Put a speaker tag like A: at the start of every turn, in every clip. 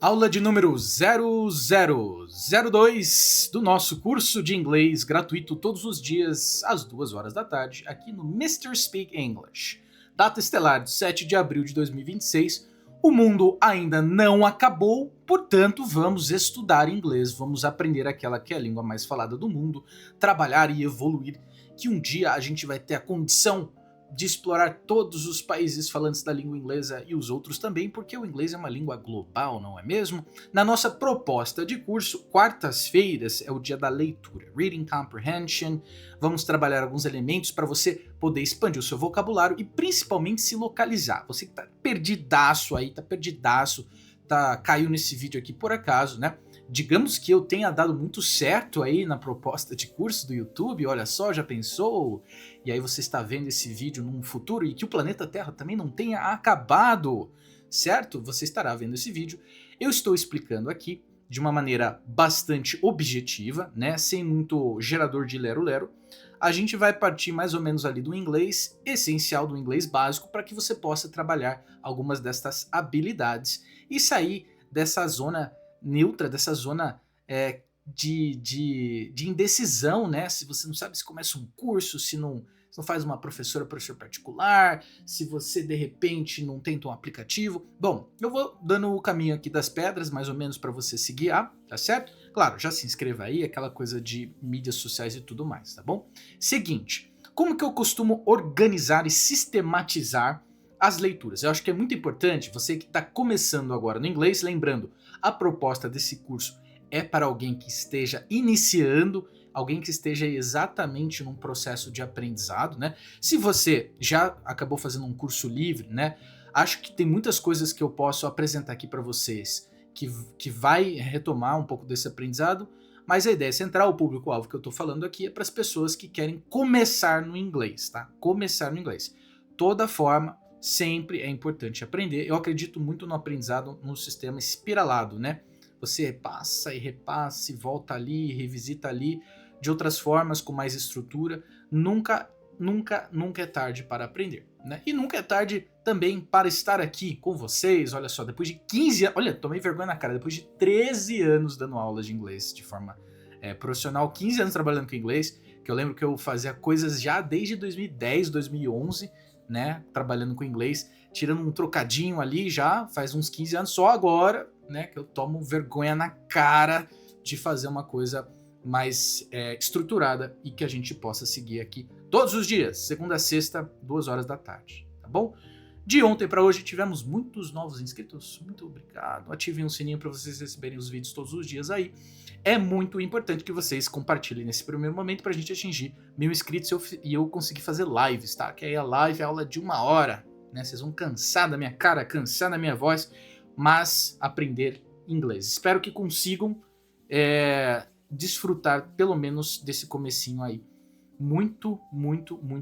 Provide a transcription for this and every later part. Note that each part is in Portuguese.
A: Aula de número 0002 do nosso curso de inglês gratuito todos os dias às 2 horas da tarde, aqui no Mr. Speak English. Data estelar de 7 de abril de 2026. O mundo ainda não acabou, portanto vamos estudar inglês, vamos aprender aquela que é a língua mais falada do mundo, trabalhar e evoluir, que um dia a gente vai ter a condição de explorar todos os países falantes da língua inglesa e os outros também, porque o inglês é uma língua global, não é mesmo? Na nossa proposta de curso, quartas-feiras é o dia da leitura, Reading Comprehension. Vamos trabalhar alguns elementos para você poder expandir o seu vocabulário e principalmente se localizar. Você que tá perdidaço aí, caiu nesse vídeo aqui por acaso, né? Digamos que eu tenha dado muito certo aí na proposta de curso do YouTube, olha só, já pensou? E aí você está vendo esse vídeo num futuro e que o planeta Terra também não tenha acabado, certo? Você estará vendo esse vídeo. Eu estou explicando aqui de uma maneira bastante objetiva, né? Sem muito gerador de lero-lero. A gente vai partir mais ou menos ali do inglês essencial, do inglês básico, para que você possa trabalhar algumas destas habilidades e sair dessa zona neutra, dessa zona de indecisão, né? Se você não sabe se começa um curso, se não faz uma professor particular, se você de repente não tenta um aplicativo. Bom, eu vou dando o caminho aqui das pedras, mais ou menos para você se guiar, tá certo? Claro, já se inscreva aí, aquela coisa de mídias sociais e tudo mais, tá bom? Seguinte, como que eu costumo organizar e sistematizar as leituras? Eu acho que é muito importante, você que está começando agora no inglês, lembrando, a proposta desse curso é para alguém que esteja iniciando, alguém que esteja exatamente num processo de aprendizado, né? Se você já acabou fazendo um curso livre, né? Acho que tem muitas coisas que eu posso apresentar aqui para vocês que vai retomar um pouco desse aprendizado, mas a ideia central, o público-alvo que eu estou falando aqui é para as pessoas que querem começar no inglês, tá? Começar no inglês. Toda forma, sempre é importante aprender. Eu acredito muito no aprendizado no sistema espiralado, né? Você passa e repassa e volta ali, revisita ali, de outras formas, com mais estrutura. Nunca é tarde para aprender, né? E nunca é tarde também para estar aqui com vocês. Olha só, depois de 15 anos, olha, tomei vergonha na cara, depois de 13 anos dando aulas de inglês de forma profissional, 15 anos trabalhando com inglês, que eu lembro que eu fazia coisas já desde 2010, 2011, né, trabalhando com inglês, tirando um trocadinho ali já, faz uns 15 anos, só agora, né, que eu tomo vergonha na cara de fazer uma coisa mais estruturada e que a gente possa seguir aqui todos os dias, segunda a sexta, 2 horas da tarde, tá bom? De ontem para hoje tivemos muitos novos inscritos, muito obrigado. Ativem o sininho para vocês receberem os vídeos todos os dias aí. É muito importante que vocês compartilhem nesse primeiro momento para a gente atingir 1000 inscritos e eu conseguir fazer lives, tá? Que aí a live é aula de 1 hora, né? Vocês vão cansar da minha cara, cansar da minha voz, mas aprender inglês. Espero que consigam desfrutar pelo menos desse comecinho aí muito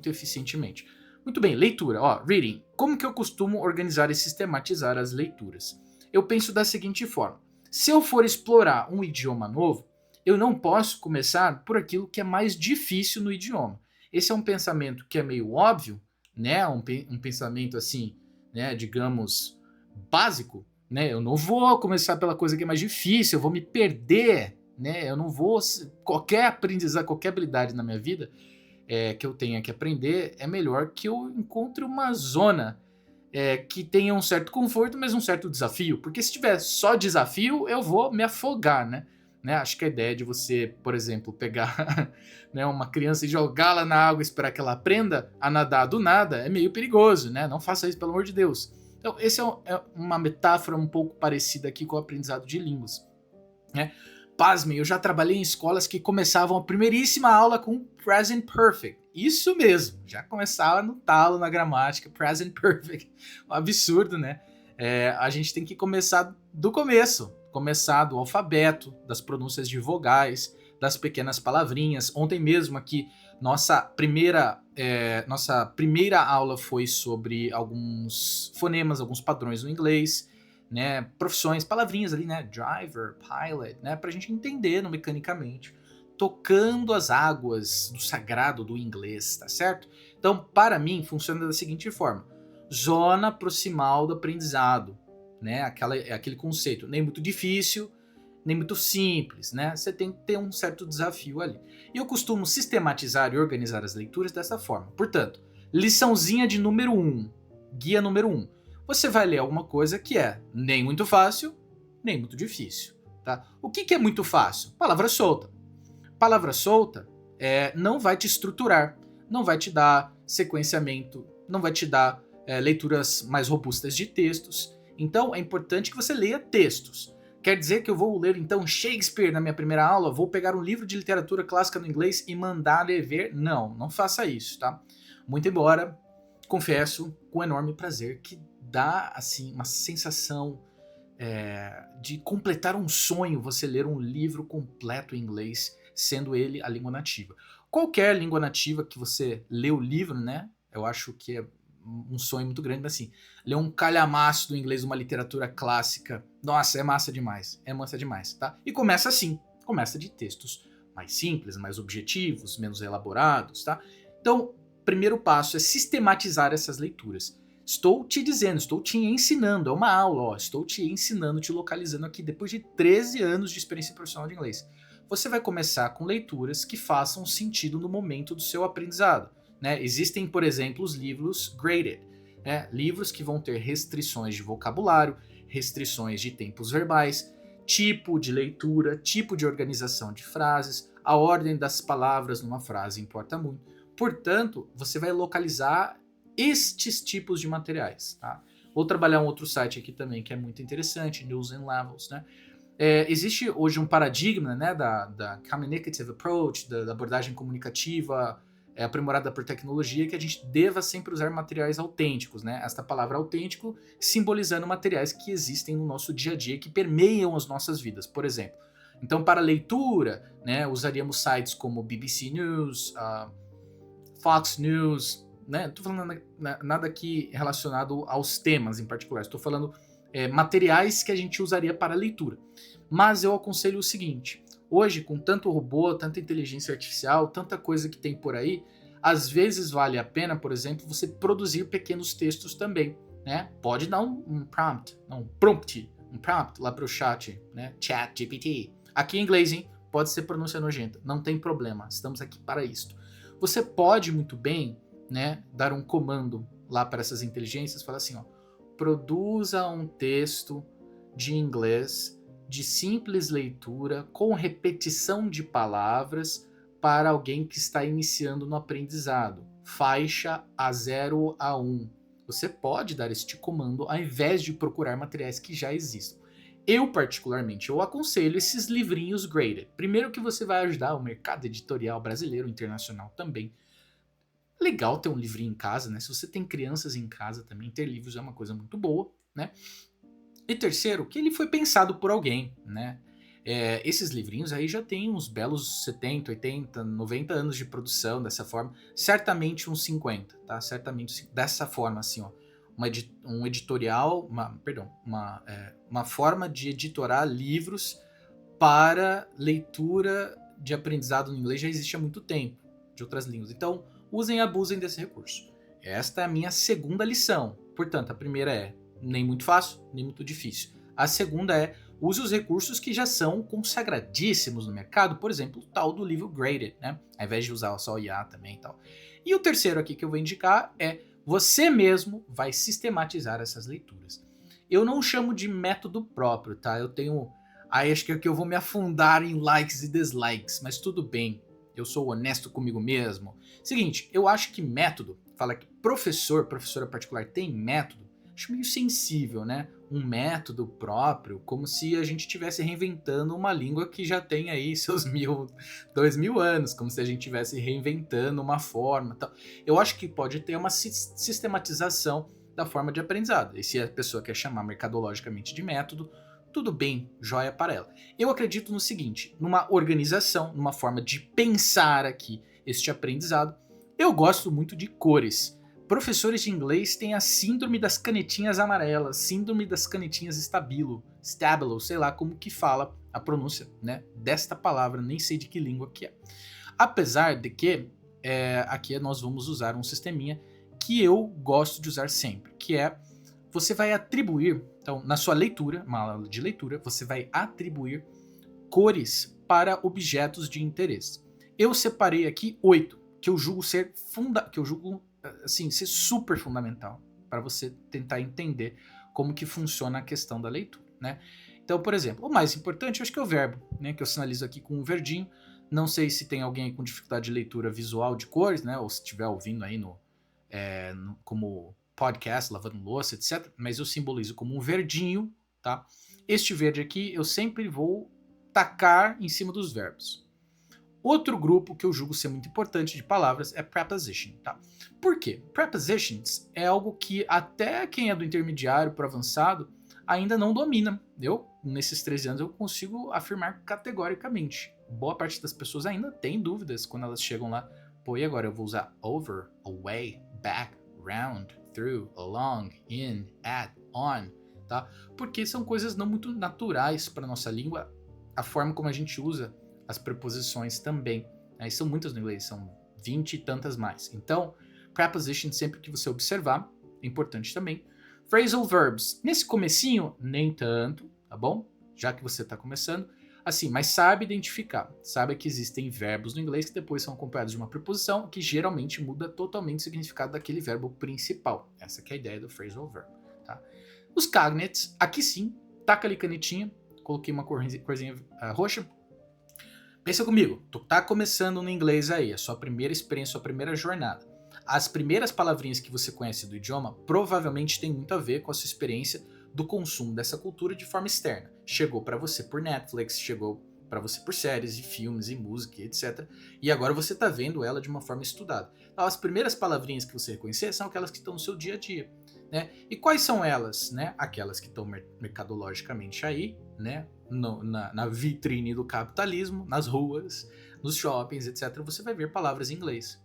A: eficientemente. Muito bem, leitura, ó, reading. Como que eu costumo organizar e sistematizar as leituras? Eu penso da seguinte forma: se eu for explorar um idioma novo, eu não posso começar por aquilo que é mais difícil no idioma. Esse é um pensamento que é meio óbvio, né? Um pensamento assim, né, digamos, básico, né? Eu não vou começar pela coisa que é mais difícil, eu vou me perder, né? Eu não vou qualquer aprendizado, qualquer habilidade na minha vida que eu tenha que aprender, é melhor que eu encontre uma zona que tenha um certo conforto, mas um certo desafio. Porque se tiver só desafio, eu vou me afogar, né? Acho que a ideia de você, por exemplo, pegar né, uma criança e jogá-la na água e esperar que ela aprenda a nadar do nada é meio perigoso, né? Não faça isso, pelo amor de Deus. Então, essa é uma metáfora um pouco parecida aqui com o aprendizado de línguas, né? Pasmem, eu já trabalhei em escolas que começavam a primeiríssima aula com Present Perfect. Isso mesmo, já começava no talo, na gramática, Present Perfect. Um absurdo, né? A gente tem que começar do começo. Começar do alfabeto, das pronúncias de vogais, das pequenas palavrinhas. Ontem mesmo aqui, nossa primeira aula foi sobre alguns fonemas, alguns padrões no inglês, né, profissões, palavrinhas ali, né, driver, pilot, né, pra gente entender mecanicamente, tocando as águas do sagrado do inglês, tá certo? Então, para mim, funciona da seguinte forma: zona proximal do aprendizado, né? Aquele conceito, nem muito difícil, nem muito simples, né? Você tem que ter um certo desafio ali. E eu costumo sistematizar e organizar as leituras dessa forma. Portanto, liçãozinha de número 1, guia número 1. Você vai ler alguma coisa que é nem muito fácil, nem muito difícil, tá? O que é muito fácil? Palavra solta. Palavra solta não vai te estruturar, não vai te dar sequenciamento, não vai te dar leituras mais robustas de textos. Então é importante que você leia textos. Quer dizer que eu vou ler então Shakespeare na minha primeira aula? Vou pegar um livro de literatura clássica no inglês e mandar ler ver? Não, não faça isso, tá? Muito embora, confesso, com enorme prazer, que dá assim uma sensação de completar um sonho você ler um livro completo em inglês, sendo ele a língua nativa. Qualquer língua nativa que você lê o livro, né? Eu acho que é um sonho muito grande, mas assim, ler um calhamaço do inglês, uma literatura clássica, nossa, é massa demais, tá? E começa assim, começa de textos mais simples, mais objetivos, menos elaborados, tá? Então, primeiro passo é sistematizar essas leituras. Estou te dizendo, estou te ensinando, é uma aula, ó, estou te ensinando, te localizando aqui depois de 13 anos de experiência profissional de inglês. Você vai começar com leituras que façam sentido no momento do seu aprendizado. Né? Existem, por exemplo, os livros graded, né? Livros que vão ter restrições de vocabulário, restrições de tempos verbais, tipo de leitura, tipo de organização de frases, a ordem das palavras numa frase importa muito. Portanto, você vai localizar estes tipos de materiais. Tá? Vou trabalhar um outro site aqui também que é muito interessante, News and Levels. Né? Existe hoje um paradigma, né, da communicative approach, da abordagem comunicativa aprimorada por tecnologia, que a gente deva sempre usar materiais autênticos, né? Esta palavra autêntico simbolizando materiais que existem no nosso dia a dia, que permeiam as nossas vidas, por exemplo. Então, para leitura, né, usaríamos sites como BBC News, Fox News, né? Não estou falando nada aqui relacionado aos temas em particular, estou falando materiais que a gente usaria para leitura. Mas eu aconselho o seguinte: hoje, com tanto robô, tanta inteligência artificial, tanta coisa que tem por aí, às vezes vale a pena, por exemplo, você produzir pequenos textos também, né? Pode dar um prompt lá para o chat, né? Chat GPT. Aqui em inglês, hein? Pode ser pronúncia nojenta, não tem problema, estamos aqui para isto. Você pode muito bem, né, dar um comando lá para essas inteligências, falar assim, ó, produza um texto de inglês de simples leitura com repetição de palavras para alguém que está iniciando no aprendizado. Faixa A0 a 1. Você pode dar este comando ao invés de procurar materiais que já existam. Eu, particularmente, eu aconselho esses livrinhos graded. Primeiro que você vai ajudar o mercado editorial brasileiro e internacional também. Legal ter um livrinho em casa, né? Se você tem crianças em casa também, ter livros é uma coisa muito boa, né? E terceiro, que ele foi pensado por alguém, né? Esses livrinhos aí já tem uns belos 70, 80, 90 anos de produção dessa forma. Certamente uns 50, tá? Certamente dessa forma, assim, ó. Um editorial, uma forma de editorar livros para leitura de aprendizado no inglês já existe há muito tempo, de outras línguas. Então, usem e abusem desse recurso. Esta é a minha segunda lição. Portanto, a primeira é nem muito fácil, nem muito difícil. A segunda é use os recursos que já são consagradíssimos no mercado, por exemplo, o tal do livro graded, né? Ao invés de usar só o IA também e tal. E o terceiro aqui que eu vou indicar é você mesmo vai sistematizar essas leituras. Eu não chamo de método próprio, tá? Eu tenho... Aí acho que aqui eu vou me afundar em likes e dislikes, mas tudo bem. Eu sou honesto comigo mesmo. Seguinte, eu acho que método, fala que professora particular tem método, acho meio sensível, né? Um método próprio, como se a gente estivesse reinventando uma língua que já tem aí seus 2.000 anos, como se a gente estivesse reinventando uma forma. Tal. Eu acho que pode ter uma sistematização da forma de aprendizado. E se a pessoa quer chamar mercadologicamente de método, tudo bem, joia para ela. Eu acredito no seguinte, numa organização, numa forma de pensar aqui este aprendizado. Eu gosto muito de cores. Professores de inglês têm a síndrome das canetinhas amarelas, síndrome das canetinhas stabilo, sei lá como que fala a pronúncia, né, desta palavra, nem sei de que língua que é. Apesar de que aqui nós vamos usar um sisteminha que eu gosto de usar sempre, que é você vai atribuir, então na sua leitura, uma aula de leitura, você vai atribuir cores para objetos de interesse. Eu separei aqui 8, que eu julgo ser ser super fundamental para você tentar entender como que funciona a questão da leitura, né? Então, por exemplo, o mais importante eu acho que é o verbo, né, que eu sinalizo aqui com um verdinho. Não sei se tem alguém com dificuldade de leitura visual de cores, né, ou se estiver ouvindo aí como podcast, lavando louça, etc. Mas eu simbolizo como um verdinho, tá? Este verde aqui eu sempre vou tacar em cima dos verbos. Outro grupo que eu julgo ser muito importante de palavras é preposition, tá? Por quê? Prepositions é algo que até quem é do intermediário para avançado ainda não domina. Nesses 13 anos, eu consigo afirmar categoricamente. Boa parte das pessoas ainda tem dúvidas quando elas chegam lá. Pô, e agora eu vou usar over, away, back, round, through, along, in, at, on, tá? Porque são coisas não muito naturais para nossa língua, a forma como a gente usa as preposições também. Né? São muitas no inglês, são 20 e tantas mais. Então, preposition, sempre que você observar, é importante também. Phrasal verbs, nesse comecinho, nem tanto, tá bom? Já que você está começando, assim, mas sabe identificar. Sabe que existem verbos no inglês que depois são acompanhados de uma preposição que geralmente muda totalmente o significado daquele verbo principal. Essa que é a ideia do phrasal verb, tá? Os cognates, aqui sim, taca ali canetinha, coloquei uma corzinha roxa. Pensa comigo, tu tá começando no inglês aí, a sua primeira experiência, a sua primeira jornada. As primeiras palavrinhas que você conhece do idioma provavelmente tem muito a ver com a sua experiência do consumo dessa cultura de forma externa. Chegou para você por Netflix, chegou para você por séries e filmes e música, etc. E agora você tá vendo ela de uma forma estudada. Então, as primeiras palavrinhas que você reconhecer são aquelas que estão no seu dia a dia. Né? E quais são elas? Né? Aquelas que estão mercadologicamente aí, né? Na vitrine do capitalismo, nas ruas, nos shoppings, etc. Você vai ver palavras em inglês.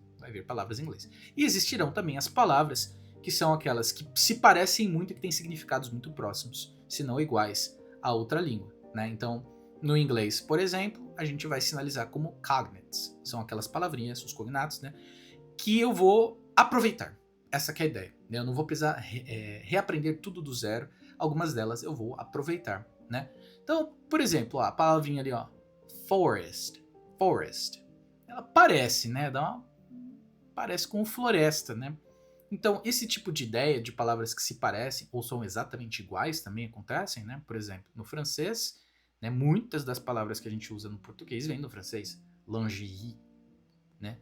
A: E existirão também as palavras que são aquelas que se parecem muito e que têm significados muito próximos, se não iguais a outra língua. Né? Então, no inglês, por exemplo, a gente vai sinalizar como cognates. São aquelas palavrinhas, os cognatos, né? Que eu vou aproveitar. Essa que é a ideia. Né? Eu não vou precisar reaprender tudo do zero. Algumas delas eu vou aproveitar. Né? Então, por exemplo, a palavrinha ali, ó, forest. Ela parece, né? Parece com floresta, né? Então, esse tipo de ideia de palavras que se parecem ou são exatamente iguais também acontecem, né? Por exemplo, no francês, né, muitas das palavras que a gente usa no português vêm do francês. Lingerie, né?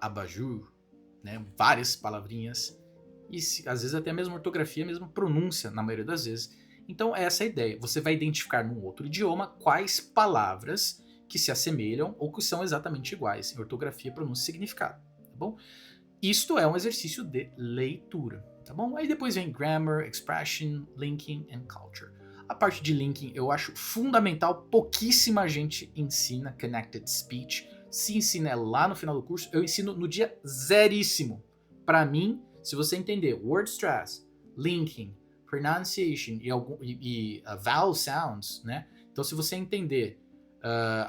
A: Abajur, né? Várias palavrinhas. E às vezes até a mesma ortografia, a mesma pronúncia, na maioria das vezes. Então, é essa a ideia. Você vai identificar num outro idioma quais palavras que se assemelham ou que são exatamente iguais em ortografia, pronúncia e significado, tá bom? Isto é um exercício de leitura, tá bom? Aí depois vem grammar, expression, linking and culture. A parte de linking eu acho fundamental, pouquíssima gente ensina connected speech. Se ensina lá no final do curso, eu ensino no dia zeríssimo. Para mim, se você entender word stress, linking, pronunciation e vowel sounds, né? Então, se você entender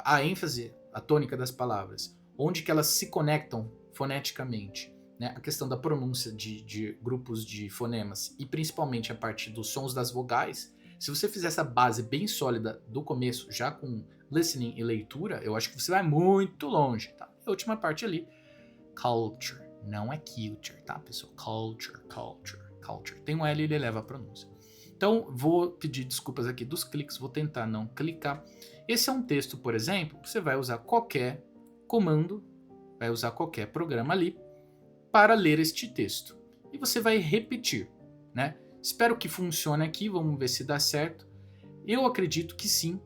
A: a ênfase, a tônica das palavras, onde que elas se conectam foneticamente, né? A questão da pronúncia de grupos de fonemas e principalmente a parte dos sons das vogais, se você fizer essa base bem sólida do começo, já com listening e leitura, eu acho que você vai muito longe, tá? A última parte ali, culture, não é culture, tá, pessoal? Culture. Tem um L e ele eleva a pronúncia. Então, vou pedir desculpas aqui dos cliques, vou tentar não clicar. Esse é um texto, por exemplo, você vai usar qualquer comando, vai usar qualquer programa ali para ler este texto. E você vai repetir, né? Espero que funcione aqui, vamos ver se dá certo. Eu acredito que sim.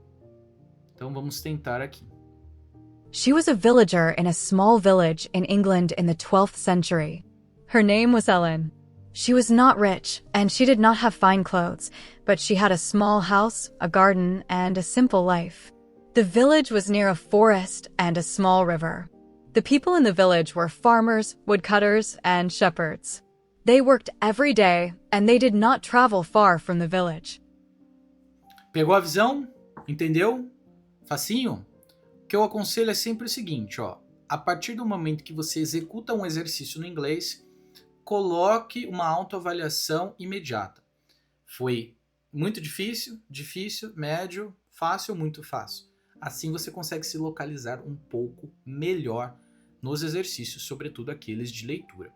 A: Então vamos tentar aqui.
B: She was a villager in a small village in England in the 12th century. Her name was Ellen. She was not rich, and she did not have fine clothes, but she had a small house, a garden, and a simple life. The village was near a forest and a small river. The people in the village were farmers, woodcutters, and shepherds. They worked every day, and they did not travel far from the village.
A: Pegou a visão? Entendeu? Facinho? O que eu aconselho é sempre o seguinte, ó. A partir do momento que você executa um exercício no inglês, coloque uma autoavaliação imediata. Foi muito difícil, difícil, médio, fácil, muito fácil. Assim você consegue se localizar um pouco melhor nos exercícios, sobretudo aqueles de leitura.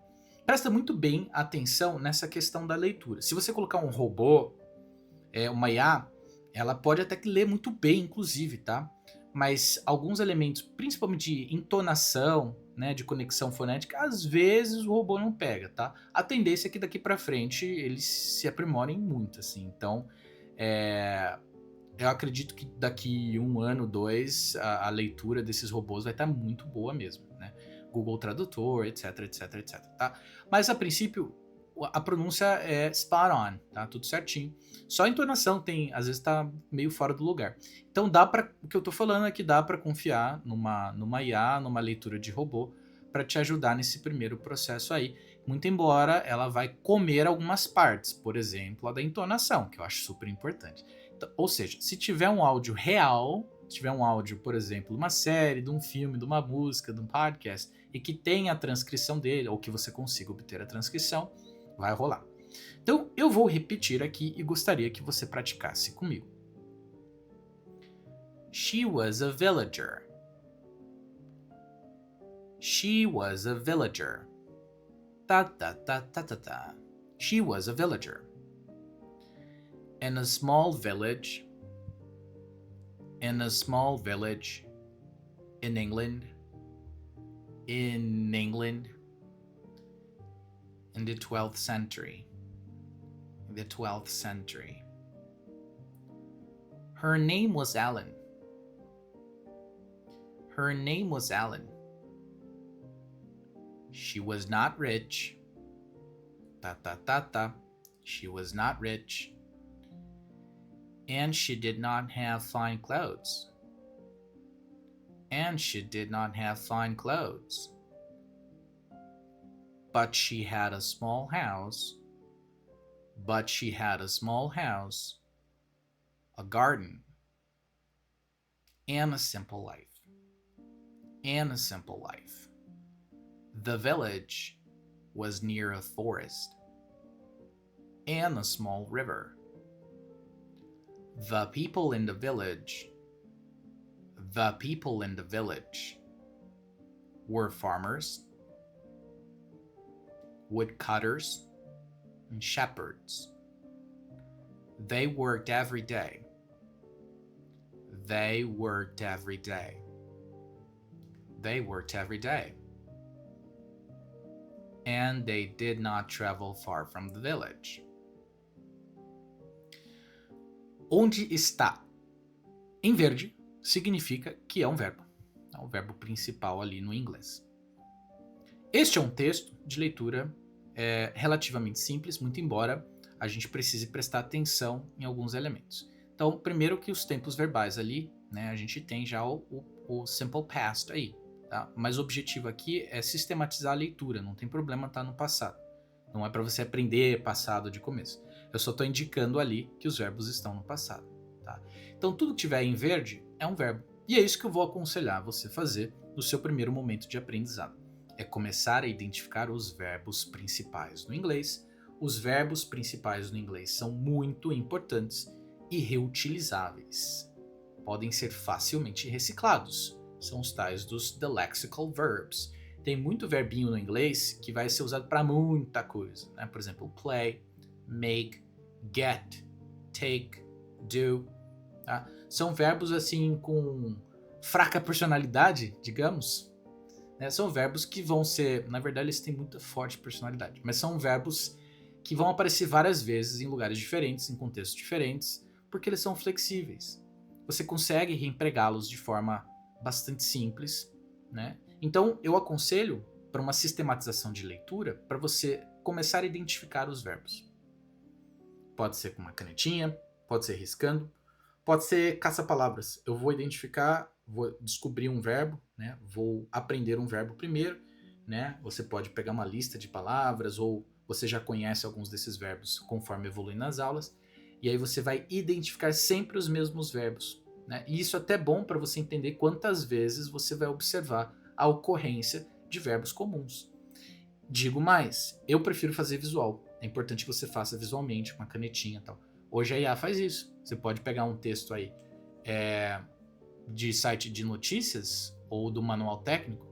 A: Presta muito bem atenção nessa questão da leitura. Se você colocar um robô, uma IA, ela pode até que ler muito bem, inclusive, tá? Mas alguns elementos, principalmente de entonação, né, de conexão fonética, às vezes o robô não pega, tá? A tendência é que daqui para frente eles se aprimorem muito, assim. Então, eu acredito que daqui 1 ano, 2, a leitura desses robôs vai estar muito boa mesmo, né? Google Tradutor, etc, etc, etc, tá? Mas a princípio a pronúncia é spot on, tá? Tudo certinho. Só a entonação às vezes tá meio fora do lugar. Então o que eu tô falando é que dá para confiar numa IA, numa leitura de robô, para te ajudar nesse primeiro processo aí. Muito embora ela vai comer algumas partes, por exemplo, a da entonação, que eu acho super importante. Então, ou seja, se tiver um áudio real, se tiver um áudio, por exemplo, de uma série, de um filme, de uma música, de um podcast, e que tenha a transcrição dele, ou que você consiga obter a transcrição, vai rolar. Então, eu vou repetir aqui e gostaria que você praticasse comigo. She was a villager. She was a villager. Ta ta ta ta ta ta. She was a villager. In a small village. In a small village. In England. In England. In the 12th century. In the 12th century. Her name was Ellen. Her name was Ellen. She was not rich. Ta ta ta ta. She was not rich. And she did not have fine clothes. And she did not have fine clothes. But she had a small house. But she had a small house, a garden, and a simple life. And a simple life. The village was near a forest and a small river. The people in the village were farmers, woodcutters, and shepherds. They worked every day. They worked every day. They worked every day. And they did not travel far from the village. Onde está? Em verde significa que é um verbo. É o verbo principal ali no inglês. Este é um texto de leitura relativamente simples, muito embora a gente precise prestar atenção em alguns elementos. Então, primeiro que os tempos verbais ali, né, a gente tem já o simple past aí, tá? Mas o objetivo aqui é sistematizar a leitura, não tem problema estar no passado. Não é para você aprender passado de começo. Eu só estou indicando ali que os verbos estão no passado, tá? Então, tudo que tiver em verde é um verbo. E é isso que eu vou aconselhar você fazer no seu primeiro momento de aprendizado. É começar a identificar os verbos principais no inglês. Os verbos principais no inglês são muito importantes e reutilizáveis. Podem ser facilmente reciclados. São os tais dos the lexical verbs. Tem muito verbinho no inglês que vai ser usado para muita coisa, né? Por exemplo, play, make, get, take, do. Tá? São verbos assim com fraca personalidade, digamos. Né? São verbos que vão ser, na verdade eles têm muita forte personalidade, mas são verbos que vão aparecer várias vezes em lugares diferentes, em contextos diferentes, porque eles são flexíveis. Você consegue reempregá-los de forma bastante simples, né? Então eu aconselho para uma sistematização de leitura para você começar a identificar os verbos. Pode ser com uma canetinha, pode ser riscando, pode ser caça-palavras. Eu vou identificar, vou descobrir um verbo, né? Vou aprender um verbo primeiro, né? Você pode pegar uma lista de palavras ou você já conhece alguns desses verbos conforme evolui nas aulas, e aí você vai identificar sempre os mesmos verbos, né? E isso é até bom para você entender quantas vezes você vai observar a ocorrência de verbos comuns. Digo mais, eu prefiro fazer visual. É importante que você faça visualmente, com uma canetinha e tal. Hoje a IA faz isso. Você pode pegar um texto aí de site de notícias ou do manual técnico,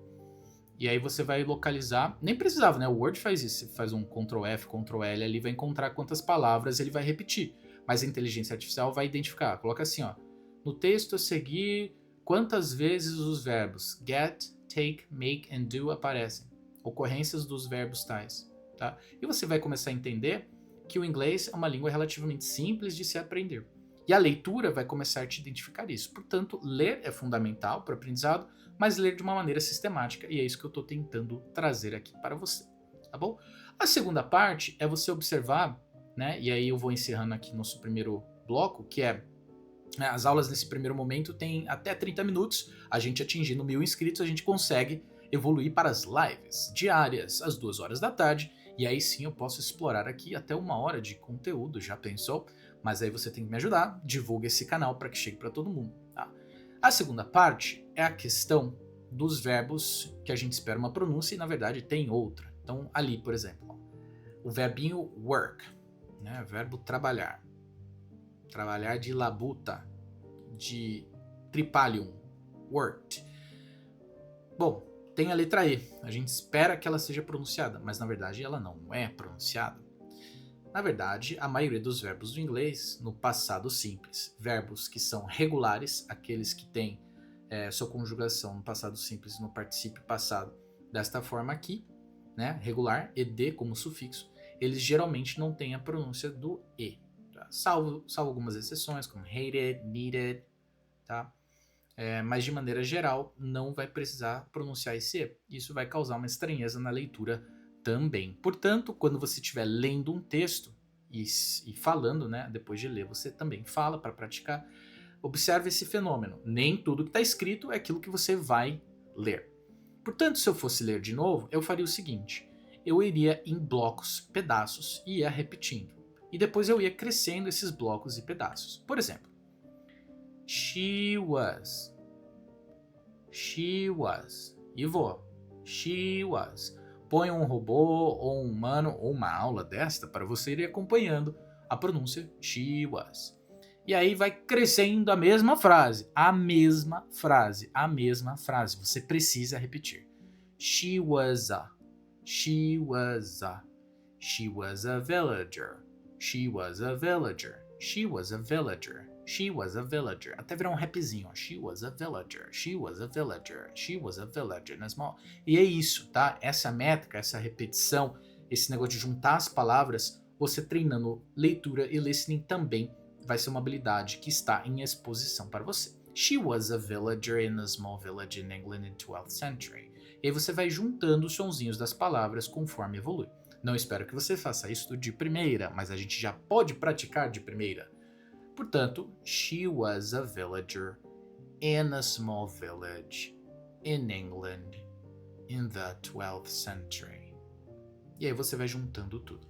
A: e aí você vai localizar. Nem precisava, né? O Word faz isso. Você faz um Ctrl F, Ctrl L ali, vai encontrar quantas palavras ele vai repetir. Mas a inteligência artificial vai identificar. Coloca assim, ó. No texto a seguir, quantas vezes os verbos get, take, make and do aparecem. Ocorrências dos verbos tais. Tá? E você vai começar a entender que o inglês é uma língua relativamente simples de se aprender. E a leitura vai começar a te identificar isso. Portanto, ler é fundamental para o aprendizado, mas ler de uma maneira sistemática, e é isso que eu estou tentando trazer aqui para você, tá bom? A segunda parte é você observar, né, e aí eu vou encerrando aqui nosso primeiro bloco, que é, as aulas nesse primeiro momento tem até 30 minutos, a gente atingindo 1.000 inscritos, a gente consegue evoluir para as lives diárias, às 2 horas da tarde, e aí sim eu posso explorar aqui até 1 hora de conteúdo, já pensou? Mas aí você tem que me ajudar, divulga esse canal para que chegue para todo mundo, tá? A segunda parte é a questão dos verbos que a gente espera uma pronúncia e na verdade tem outra. Então ali, por exemplo, o verbinho work, né? Verbo trabalhar. Trabalhar de labuta, de tripalium, worked. Bom, tem a letra E. A gente espera que ela seja pronunciada, mas na verdade ela não é pronunciada. Na verdade, a maioria dos verbos do inglês, no passado simples, verbos que são regulares, aqueles que têm sua conjugação no passado simples e no particípio passado desta forma aqui, né, regular, ed como sufixo, eles geralmente não têm a pronúncia do E, tá? salvo algumas exceções, como hated, needed, tá? Mas de maneira geral, não vai precisar pronunciar esse E. Isso vai causar uma estranheza na leitura também. Portanto, quando você estiver lendo um texto e falando, né, depois de ler, você também fala para praticar. Observe esse fenômeno. Nem tudo que está escrito é aquilo que você vai ler. Portanto, se eu fosse ler de novo, eu faria o seguinte. Eu iria em blocos, pedaços e ia repetindo. E depois eu ia crescendo esses blocos e pedaços. Por exemplo, she was. She was. E vou. She was. Põe um robô ou um humano ou uma aula desta para você ir acompanhando a pronúncia she was. E aí vai crescendo a mesma frase, a mesma frase, a mesma frase. Você precisa repetir. She was a. She was a. She was a villager. She was a villager. She was a villager. She was a villager. Até virar um rapzinho, ó. She was a villager. She was a villager. She was a villager. E é isso, tá? Essa métrica, essa repetição, esse negócio de juntar as palavras, você treinando leitura e listening também vai ser uma habilidade que está em exposição para você. She was a villager in a small village in England in 12th century. E aí você vai juntando os sonzinhos das palavras conforme evolui. Não espero que você faça isso de primeira, mas a gente já pode praticar de primeira. Portanto, she was a villager in a small village in England in the 12th century. E aí você vai juntando tudo.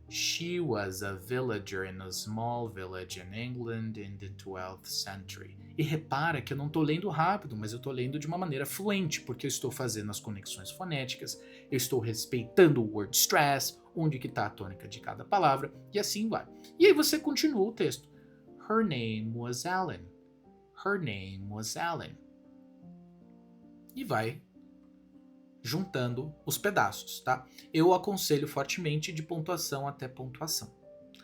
A: She was a villager in a small village in England in the 12th century. E repara que eu não estou lendo rápido, mas eu estou lendo de uma maneira fluente, porque eu estou fazendo as conexões fonéticas, eu estou respeitando o word stress, onde que está a tônica de cada palavra, e assim vai. E aí você continua o texto. Her name was Ellen. Her name was Ellen. E vai juntando os pedaços, tá? Eu aconselho fortemente de pontuação até pontuação.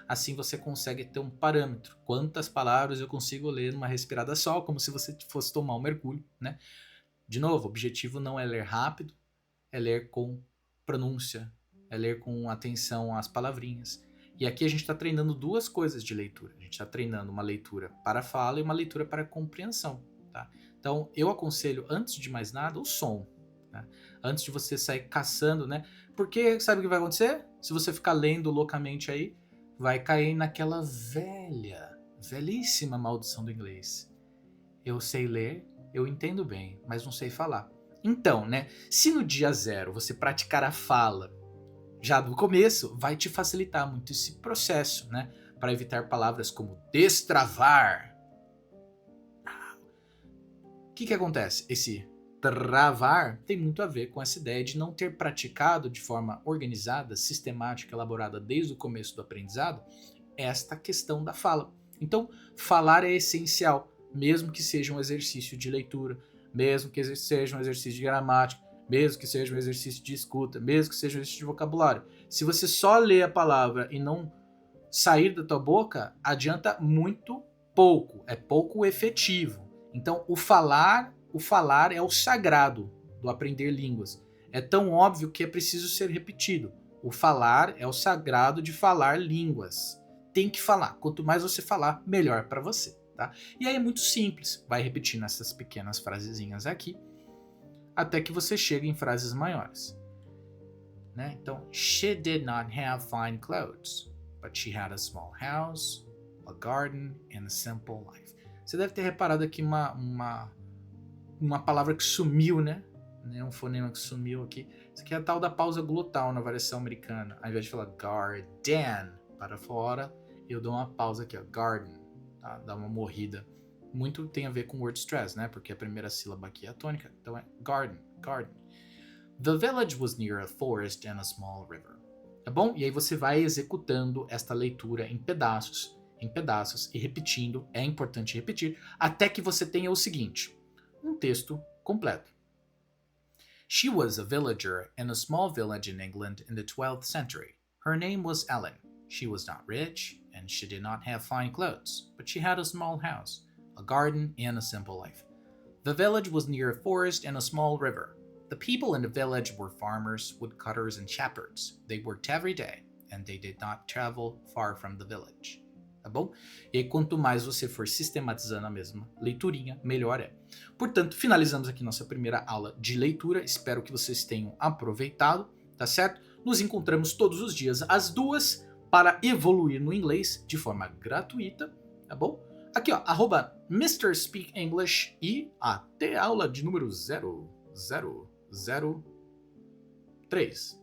A: Assim você consegue ter um parâmetro. Quantas palavras eu consigo ler numa respirada só, como se você fosse tomar um mergulho, né? De novo, o objetivo não é ler rápido, é ler com pronúncia, é ler com atenção às palavrinhas. E aqui a gente está treinando duas coisas de leitura. A gente está treinando uma leitura para fala e uma leitura para compreensão, tá? Então, eu aconselho, antes de mais nada, o som. Né? Antes de você sair caçando, né? Porque sabe o que vai acontecer? Se você ficar lendo loucamente aí, vai cair naquela velhíssima maldição do inglês. Eu sei ler, eu entendo bem, mas não sei falar. Então, né? Se no dia zero você praticar a fala já do começo, vai te facilitar muito esse processo, né? Para evitar palavras como destravar. O que acontece? Esse travar tem muito a ver com essa ideia de não ter praticado de forma organizada, sistemática, elaborada desde o começo do aprendizado, esta questão da fala. Então, falar é essencial, mesmo que seja um exercício de leitura, mesmo que seja um exercício de gramática, mesmo que seja um exercício de escuta, mesmo que seja um exercício de vocabulário. Se você só lê a palavra e não sair da tua boca, adianta muito pouco, é pouco efetivo. Então, o falar é o sagrado do aprender línguas. É tão óbvio que é preciso ser repetido. O falar é o sagrado de falar línguas. Tem que falar. Quanto mais você falar, melhor para você, tá? E aí é muito simples. Vai repetindo essas pequenas frasezinhas aqui, até que você chegue em frases maiores. Né? Então, she did not have fine clothes, but she had a small house, a garden and a simple life. Você deve ter reparado aqui uma palavra que sumiu, né? Um fonema que sumiu aqui. Isso aqui é a tal da pausa glotal na variação americana. Ao invés de falar garden para fora, eu dou uma pausa aqui, ó, garden, tá? Dá uma morrida. Muito tem a ver com word stress, né? Porque a primeira sílaba aqui é a tônica. Então é garden. The village was near a forest and a small river. Tá bom? E aí você vai executando esta leitura em pedaços e repetindo. É importante repetir até que você tenha o seguinte: um texto completo. She was a villager in a small village in England in the 12th century. Her name was Ellen. She was not rich, and she did not have fine clothes, but she had a small house, a garden, and a simple life. The village was near a forest and a small river. The people in the village were farmers, woodcutters, and shepherds. They worked every day, and they did not travel far from the village. Tá bom? E aí, quanto mais você for sistematizando a mesma leiturinha, melhor é. Portanto, finalizamos aqui nossa primeira aula de leitura. Espero que vocês tenham aproveitado, tá certo? Nos encontramos todos os dias às 2 para evoluir no inglês de forma gratuita, tá bom? Aqui, ó, @Mr. Speak English e até a aula de número 0003.